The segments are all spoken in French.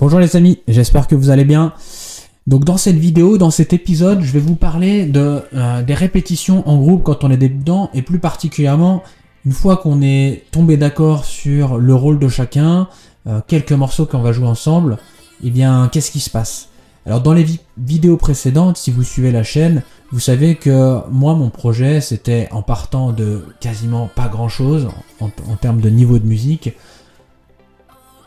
Bonjour les amis, j'espère que vous allez bien. Donc dans cette vidéo, dans cet épisode, je vais vous parler des répétitions en groupe quand on est débutant et plus particulièrement une fois qu'on est tombé d'accord sur le rôle de chacun, quelques morceaux qu'on va jouer ensemble, eh bien qu'est-ce qui se passe? Alors dans les vidéos précédentes, si vous suivez la chaîne, vous savez que moi mon projet c'était en partant de quasiment pas grand chose en termes de niveau de musique,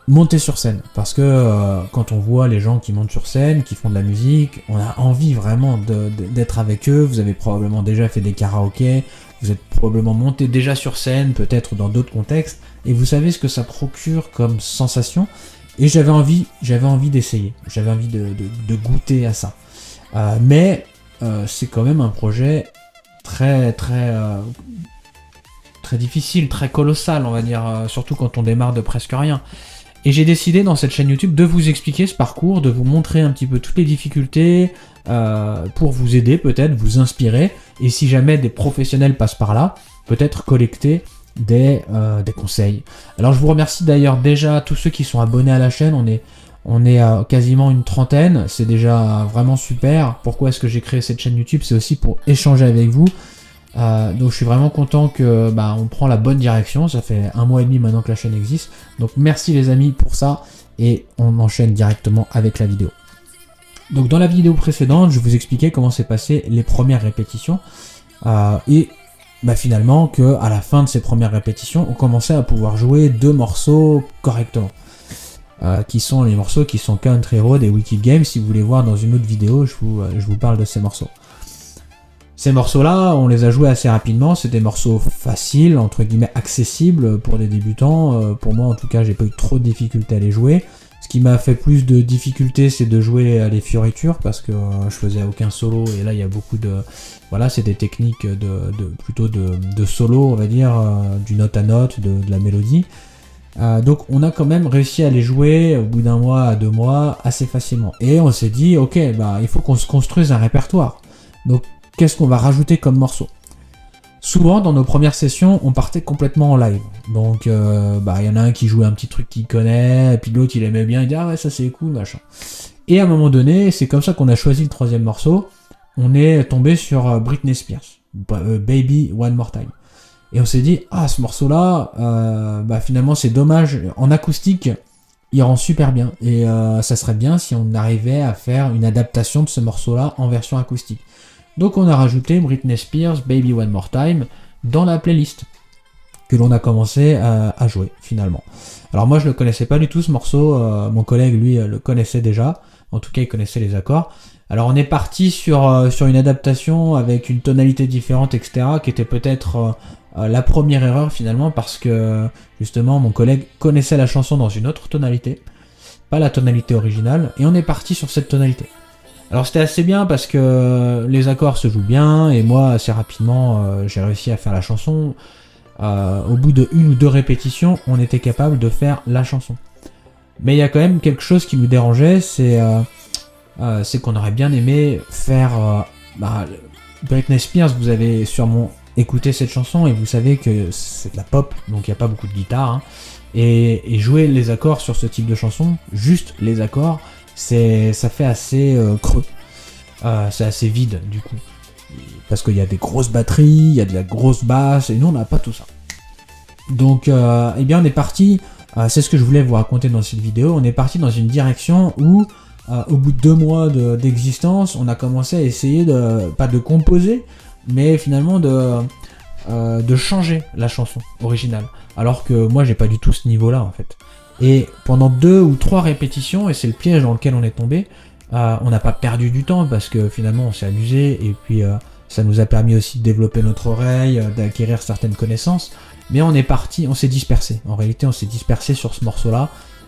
monter sur scène, parce que quand on voit les gens qui montent sur scène, qui font de la musique, on a envie vraiment d'être avec eux. Vous avez probablement déjà fait des karaokés, vous êtes probablement monté déjà sur scène, peut-être dans d'autres contextes, et vous savez ce que ça procure comme sensation, et j'avais envie d'essayer, j'avais envie de goûter à ça. Mais c'est quand même un projet très difficile, très colossal, on va dire, surtout quand on démarre de presque rien. Et j'ai décidé dans cette chaîne YouTube de vous expliquer ce parcours, de vous montrer un petit peu toutes les difficultés, pour vous aider peut-être, vous inspirer, et si jamais des professionnels passent par là, peut-être collecter des conseils. Alors je vous remercie d'ailleurs déjà tous ceux qui sont abonnés à la chaîne, on est à quasiment une trentaine, c'est déjà vraiment super. Pourquoi est-ce que j'ai créé cette chaîne YouTube? C'est aussi pour échanger avec vous. Donc je suis vraiment content que on prend la bonne direction. Ça fait 1 mois et demi maintenant que la chaîne existe. Donc merci les amis pour ça. Et on enchaîne directement avec la vidéo. Donc dans la vidéo précédente, je vous expliquais comment s'est passé les premières répétitions. Et finalement que à la fin de ces premières répétitions, on commençait à pouvoir jouer 2 morceaux correctement. Qui sont les morceaux qui sont Country Road et Wicked Game. Si vous voulez voir dans une autre vidéo, je vous parle de ces morceaux. Ces morceaux-là, on les a joués assez rapidement, c'est des morceaux faciles, entre guillemets accessibles pour des débutants. Pour moi en tout cas, j'ai pas eu trop de difficultés à les jouer. Ce qui m'a fait plus de difficultés, c'est de jouer les fioritures, parce que je faisais aucun solo, et là il y a beaucoup de... Voilà, c'est des techniques plutôt de solo, on va dire, du note à note, de la mélodie. Donc on a quand même réussi à les jouer au bout d'1 mois à 2 mois assez facilement. Et on s'est dit, ok, il faut qu'on se construise un répertoire. Donc qu'est-ce qu'on va rajouter comme morceau? Souvent dans nos premières sessions, on partait complètement en live. Donc y en a un qui jouait un petit truc qu'il connaît, et puis l'autre il aimait bien, il dit ah ouais ça c'est cool, machin. Et à un moment donné, c'est comme ça qu'on a choisi le 3e morceau. On est tombé sur Britney Spears, Baby One More Time. Et on s'est dit, ce morceau-là, finalement c'est dommage, en acoustique, il rend super bien. Et ça serait bien si on arrivait à faire une adaptation de ce morceau-là en version acoustique. Donc on a rajouté Britney Spears, Baby One More Time, dans la playlist, que l'on a commencé à jouer, finalement. Alors moi je ne le connaissais pas du tout ce morceau, mon collègue lui le connaissait déjà, en tout cas il connaissait les accords. Alors on est parti sur une adaptation avec une tonalité différente, etc., qui était peut-être... la première erreur finalement, parce que justement mon collègue connaissait la chanson dans une autre tonalité, pas la tonalité originale, et on est parti sur cette tonalité. Alors c'était assez bien parce que les accords se jouent bien, et moi assez rapidement j'ai réussi à faire la chanson. Au bout de 1 ou 2 répétitions, on était capable de faire la chanson. Mais il y a quand même quelque chose qui nous dérangeait, c'est qu'on aurait bien aimé faire... Britney Spears, vous avez sûrement écouté cette chanson et vous savez que c'est de la pop, donc il n'y a pas beaucoup de guitare, hein. Et jouer les accords sur ce type de chanson, juste les accords, ça fait assez creux, c'est assez vide du coup, parce qu'il y a des grosses batteries, il y a de la grosse basse, et nous on n'a pas tout ça. Donc on est parti, c'est ce que je voulais vous raconter dans cette vidéo, on est parti dans une direction où au bout de 2 mois d'existence, on a commencé à essayer pas de composer, mais finalement de changer la chanson originale. Alors que moi j'ai pas du tout ce niveau là en fait. Et pendant 2 ou 3 répétitions, et c'est le piège dans lequel on est tombé, on n'a pas perdu du temps parce que finalement on s'est amusé, et puis ça nous a permis aussi de développer notre oreille, d'acquérir certaines connaissances, mais on s'est dispersé. En réalité on s'est dispersé sur ce morceau là,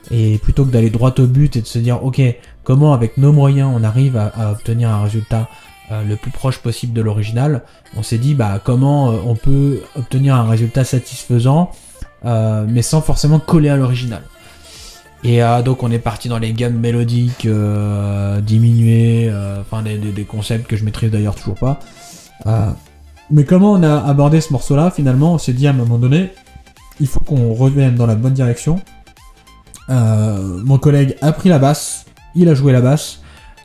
et plutôt que d'aller droit au but et de se dire ok, comment avec nos moyens on arrive à obtenir un résultat le plus proche possible de l'original, on s'est dit comment on peut obtenir un résultat satisfaisant mais sans forcément coller à l'original. Et donc on est parti dans les gammes mélodiques diminuées, des concepts que je maîtrise d'ailleurs toujours pas. Mais comment on a abordé ce morceau là? Finalement on s'est dit à un moment donné, il faut qu'on revienne dans la bonne direction, Mon collègue a pris la basse, il a joué la basse.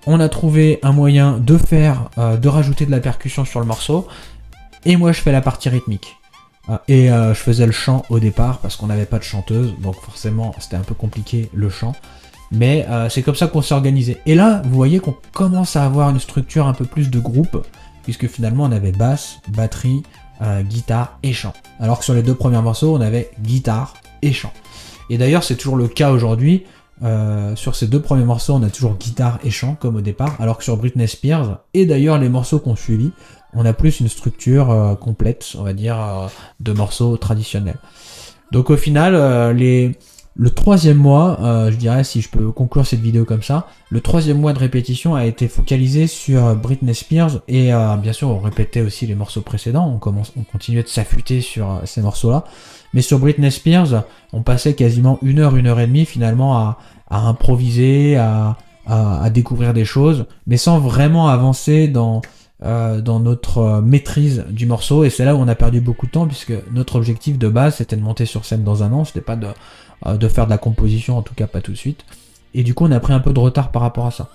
On a trouvé un moyen de rajouter de la percussion sur le morceau. Et moi, je fais la partie rythmique. Je faisais le chant au départ parce qu'on n'avait pas de chanteuse, donc forcément c'était un peu compliqué le chant. Mais c'est comme ça qu'on s'est organisé. Et là, vous voyez qu'on commence à avoir une structure un peu plus de groupe, puisque finalement on avait basse, batterie, guitare et chant. Alors que sur les 2 premiers morceaux, on avait guitare et chant. Et d'ailleurs, c'est toujours le cas aujourd'hui. Sur ces 2 premiers morceaux, on a toujours guitare et chant comme au départ, alors que sur Britney Spears, et d'ailleurs les morceaux qu'on suivi, on a plus une structure complète, on va dire, de morceaux traditionnels. Donc au final, le 3e mois, je dirais, si je peux conclure cette vidéo comme ça, le 3e mois de répétition a été focalisé sur Britney Spears, et bien sûr on répétait aussi les morceaux précédents, on continuait de s'affûter sur ces morceaux-là, mais sur Britney Spears, on passait quasiment 1 heure, 1 heure et demie finalement à improviser, à découvrir des choses, mais sans vraiment avancer dans notre maîtrise du morceau. Et c'est là où on a perdu beaucoup de temps, puisque notre objectif de base c'était de monter sur scène dans un an, c'était pas de faire de la composition, en tout cas pas tout de suite. Et du coup on a pris un peu de retard par rapport à ça.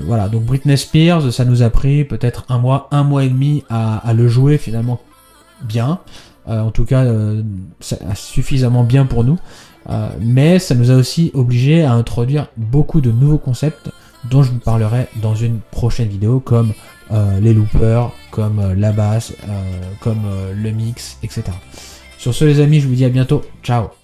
Voilà, donc Britney Spears, ça nous a pris peut-être 1 mois et demi à le jouer finalement bien. En tout cas suffisamment bien pour nous. Mais ça nous a aussi obligé à introduire beaucoup de nouveaux concepts dont je vous parlerai dans une prochaine vidéo, comme les loopers, comme la basse, comme le mix, etc. Sur ce les amis, je vous dis à bientôt, ciao.